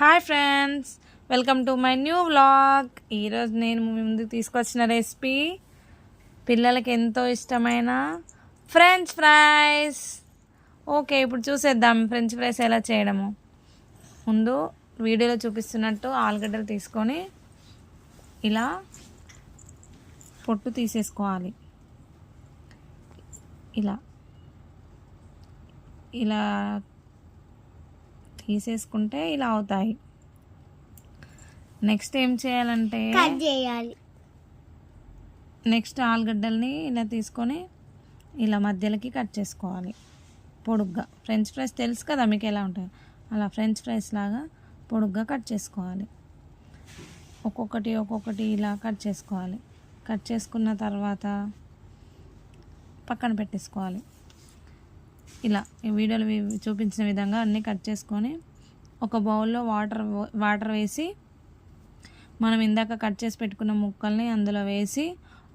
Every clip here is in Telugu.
Hi friends, welcome to my new vlog. ఈరోజు నేను మీ ముందుకు తీసుకొచ్చిన రెసిపీ పిల్లలకి ఎంతో ఇష్టమైన ఫ్రెంచ్ ఫ్రైస్. ఓకే, ఇప్పుడు చూసేద్దాం ఫ్రెంచ్ ఫ్రైస్ ఎలా చేయడము. ముందు వీడియోలో చూపిస్తున్నట్టు ఆలుగడ్డలు తీసుకొని ఇలా పొట్టు తీసేసుకోవాలి. ఇలా ఇలా తీసేసుకుంటే ఇలా అవుతాయి. నెక్స్ట్ ఏం చేయాలంటే నెక్స్ట్ ఆలుగడ్డల్ని ఇలా తీసుకొని ఇలా మధ్యలోకి కట్ చేసుకోవాలి పొడుగ్గా. ఫ్రెంచ్ ఫ్రైస్ తెలుసు కదా మీకు ఎలా ఉంటాయి, అలా ఫ్రెంచ్ ఫ్రైస్ లాగా పొడుగ్గా కట్ చేసుకోవాలి. ఒక్కొక్కటి ఇలా కట్ చేసుకోవాలి. కట్ చేసుకున్న తర్వాత పక్కన పెట్టేసుకోవాలి. ఇలా ఈ వీడియోలో చూపించిన విధంగా అన్నీ కట్ చేసుకొని ఒక బౌల్లో వాటర్ వేసి మనం ఇందాక కట్ చేసి పెట్టుకున్న ముక్కల్ని అందులో వేసి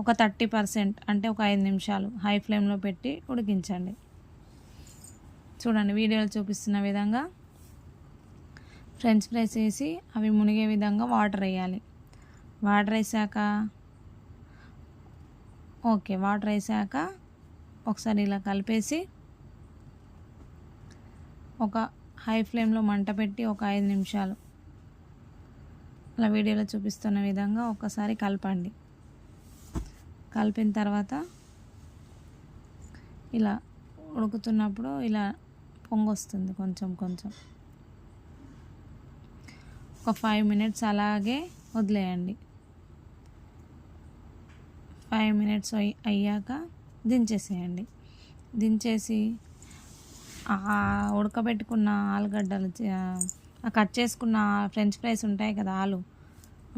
ఒక 30% అంటే ఒక 5 నిమిషాలు హై ఫ్లేమ్లో పెట్టి ఉడికించండి. చూడండి వీడియోలో చూపిస్తున్న విధంగా ఫ్రెంచ్ ఫ్రైస్ వేసి అవి మునిగే విధంగా వాటర్ వేయాలి. వాటర్ వేసాక ఒకసారి ఇలా కలిపేసి ఒక హై ఫ్లేమ్లో మంట పెట్టి ఒక 5 నిమిషాలు అలా వీడియోలో చూపిస్తున్న విధంగా ఒకసారి కలపండి. కలిపిన తర్వాత ఇలా ఉడుకుతున్నప్పుడు ఇలా పొంగొస్తుంది కొంచెం ఒక 5 మినిట్స్ అలాగే వదిలేయండి. 5 మినిట్స్ అయ్యాక దించేసేయండి. దించేసి ఉడకబెట్టుకున్న ఆలుగడ్డలు కట్ చేసుకున్న ఫ్రెంచ్ ఫ్రైస్ ఉంటాయి కదా,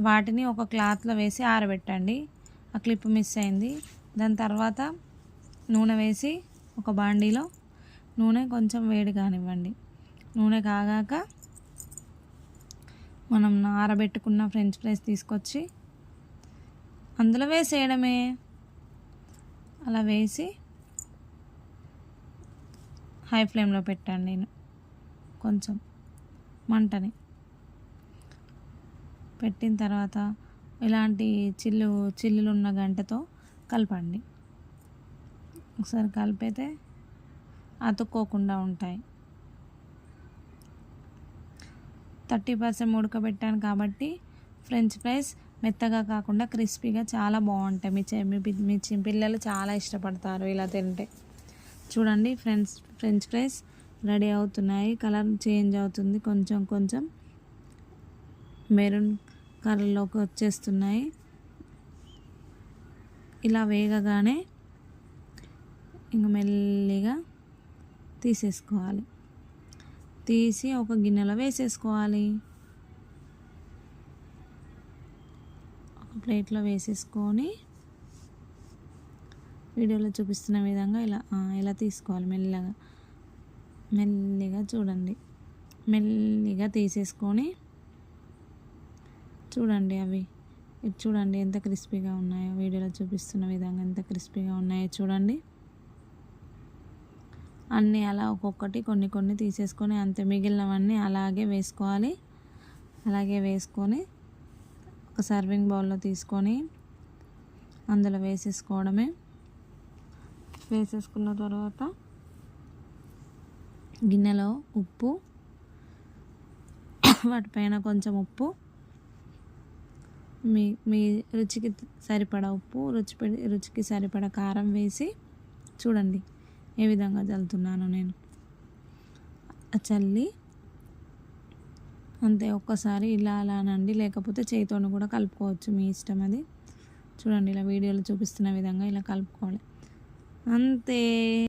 వాటిని ఒక క్లాత్లో వేసి ఆరబెట్టండి. ఆ క్లిప్ మిస్ అయింది. దాని తర్వాత నూనె వేసి ఒక బాండీలో నూనె కొంచెం వేడి కానివ్వండి. నూనె కాగాక మనం ఆరబెట్టుకున్న ఫ్రెంచ్ ఫ్రైస్ తీసుకొచ్చి అందులో వేసేయడమే. అలా వేసి హై ఫ్లేమ్లో పెట్టండి. నేను కొంచెం మంటని పెట్టిన తర్వాత ఇలాంటి చిల్లులు ఉన్న గంటతో కలపండి. ఒకసారి కలిపితే అతుక్కోకుండా ఉంటాయి. 30% ఉడకబెట్టాను కాబట్టి ఫ్రెంచ్ ఫ్రైస్ మెత్తగా కాకుండా క్రిస్పీగా చాలా బాగుంటాయి. మీ పిల్లలు చాలా ఇష్టపడతారు ఇలా తింటే. చూడండి ఫ్రెంచ్ ఫ్రైస్ రెడీ అవుతున్నాయి. కలర్ చేంజ్ అవుతుంది, కొంచెం మెరూన్ కలర్లోకి వచ్చేస్తున్నాయి. ఇలా వేగగానే ఇంక మెల్లిగా తీసేసుకోవాలి. తీసి ఒక గిన్నెలో వేసేసుకోవాలి. ఒక ప్లేట్లో వేసేసుకొని వీడియోలో చూపిస్తున్న విధంగా ఇలా తీసుకోవాలి. మెల్లిగా చూడండి. మెల్లిగా తీసేసుకొని చూడండి ఇది చూడండి ఎంత క్రిస్పీగా ఉన్నాయో. వీడియోలో చూపిస్తున్న విధంగా ఎంత క్రిస్పీగా ఉన్నాయో చూడండి. అన్నీ అలా ఒక్కొక్కటి కొన్ని తీసేసుకొని అంతే, మిగిలినవన్నీ అలాగే వేసుకోవాలి. అలాగే వేసుకొని ఒక సర్వింగ్ బౌల్లో తీసుకొని అందులో వేసేసుకోవడమే. వేసేసుకున్న తర్వాత గిన్నెలో ఉప్పు, వాటిపైన కొంచెం ఉప్పు, మీ రుచికి సరిపడా ఉప్పు, రుచికి సరిపడా కారం వేసి చూడండి ఏ విధంగా చల్లుతున్నాను నేను. చల్లి అంతే, ఒక్కసారి ఇలా అలానండి, లేకపోతే చేతితోని కూడా కలుపుకోవచ్చు, మీ ఇష్టం అది. చూడండి ఇలా వీడియోలో చూపిస్తున్న విధంగా ఇలా కలుపుకోవాలి అంతే.